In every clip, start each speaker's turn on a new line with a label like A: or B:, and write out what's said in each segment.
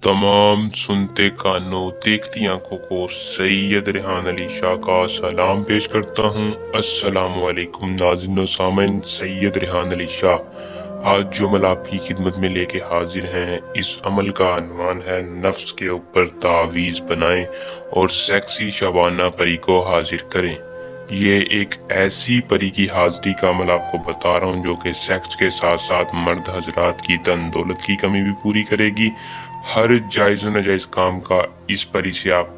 A: तमाम सुनते कानों देखती आंखों को सैयद रेहान अली शाह का सलाम पेश करता हूँ। अस्सलाम वालेकुम नाज़रीन व सामीन, सैयद रेहान अली शाह आज जो अमल आपकी खिदमत में लेके हाजिर हैं, इस अमल का अनवान है नफ्स के ऊपर तावीज़ बनाएं और सेक्सी शबाना परी को हाजिर करें। ये एक ऐसी परी की हाजिरी का अमल आपको बता रहा हूँ जो कि सेक्स के साथ साथ मर्द हजरात की धन दौलत की कमी भी पूरी करेगी। हर जायज़ व नाजायज़ काम का इस परी से आप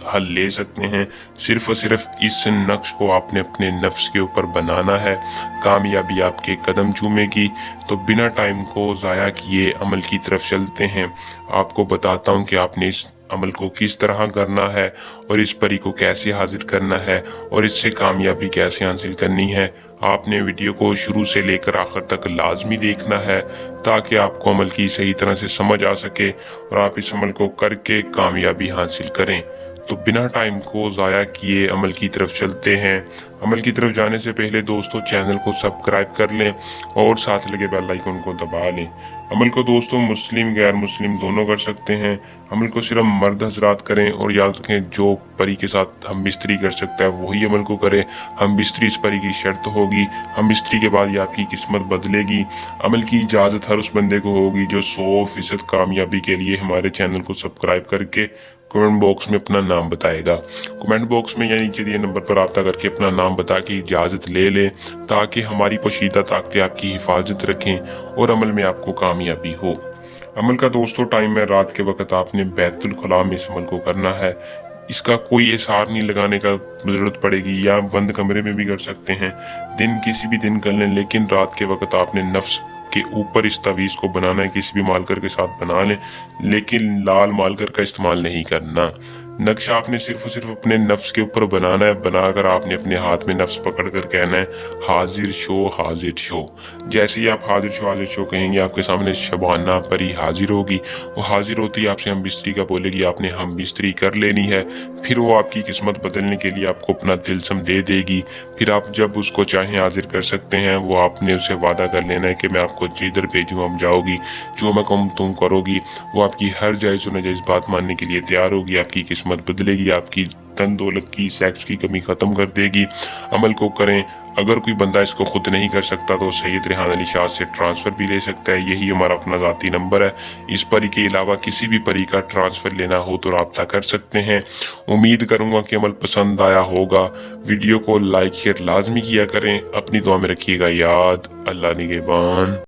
A: हल ले सकते हैं। सिर्फ और सिर्फ इस नक्श को आपने अपने नफ्स के ऊपर बनाना है, कामयाबी आपके कदम चूमेगी। तो बिना टाइम को ज़ाया किए अमल की तरफ चलते हैं। आपको बताता हूँ कि आपने इस अमल को किस तरह करना है और इस परी को कैसे हाजिर करना है और इससे कामयाबी कैसे हासिल करनी है। आपने वीडियो को शुरू से लेकर आखिर तक लाजमी देखना है ताकि आपको अमल की सही तरह से समझ आ सके और आप इस अमल को करके कामयाबी हासिल करें। तो बिना टाइम को ज़ाया किए अमल की तरफ चलते हैं। अमल की तरफ जाने से पहले दोस्तों चैनल को सब्सक्राइब कर लें और साथ लगे बेल आइकन को दबा लें। अमल को दोस्तों मुस्लिम गैर मुस्लिम दोनों कर सकते हैं। अमल को सिर्फ मर्द हजरात करें और याद रखें जो परी के साथ हम बिस्तरी कर सकता है वही अमल को करें। हम बिस्तरी इस परी की शर्त होगी। हम बिस्तरी के बाद ये आपकी किस्मत बदलेगी। अमल की इजाज़त हर उस बंदे को होगी जो 100% कामयाबी के लिए हमारे चैनल को सब्सक्राइब करके कमेंट बॉक्स में अपना नाम बताएगा। कमेंट बॉक्स में या नीचे दिए नंबर पर रब्ता करके अपना नाम बता के इजाज़त ले लें ताकि हमारी पोशीदा ताकतें आपकी हिफाजत रखें और अमल में आपको कामयाबी हो। अमल का दोस्तों टाइम है रात के वक्त आपने बैतुल खुला में इस अमल को करना है। इसका कोई एसार नहीं लगाने का जरूरत पड़ेगी, या बंद कमरे में भी कर सकते हैं। दिन किसी भी दिन कर लें, लेकिन रात के वक्त आपने नफ्स के ऊपर इस तवीज़ को बनाना है। किसी भी मालकर के साथ बना लें, लेकिन लाल मालकर का इस्तेमाल नहीं करना। नक्शा आपने सिर्फ और सिर्फ अपने नफ्स के ऊपर बनाना है। बनाकर आपने अपने हाथ में नफ्स पकड़ कर कहना है हाजिर शो हाजिर शो। जैसे ही आप हाजिर शो कहेंगे आपके सामने शबाना परी हाजिर होगी। वो हाजिर होती है आपसे हम बिस्तरी का बोलेगी, आपने हम बिस्तरी कर लेनी है। फिर वो आपकी किस्मत बदलने के लिए आपको अपना तिलस्म दे देगी। फिर आप जब उसको चाहें हाजिर कर सकते हैं। वो आपने उसे वादा कर लेना है कि मैं आपको जिधर भेजूँ हम जाओगी, जो मैं कहूँ तुम करोगी। वो आपकी हर जायज़ नाजायज़ बात मानने के लिए तैयार होगी। आपकी किस्मत बदलेगी, आपकी धन दौलत की सेक्स की कमी खत्म कर देगी। अमल को करें। अगर कोई बंदा इसको खुद नहीं कर सकता तो सैयद रेहान अली शाह से ट्रांसफ़र भी ले सकता है। यही हमारा अपना ज़ाती नंबर है। इस परी के अलावा किसी भी परी का ट्रांसफ़र लेना हो तो रब्ता कर सकते हैं। उम्मीद करूँगा कि अमल पसंद आया होगा। वीडियो को लाइक शेयर लाजमी किया करें। अपनी दुआ में रखिएगा याद। अल्लाह निगहबान।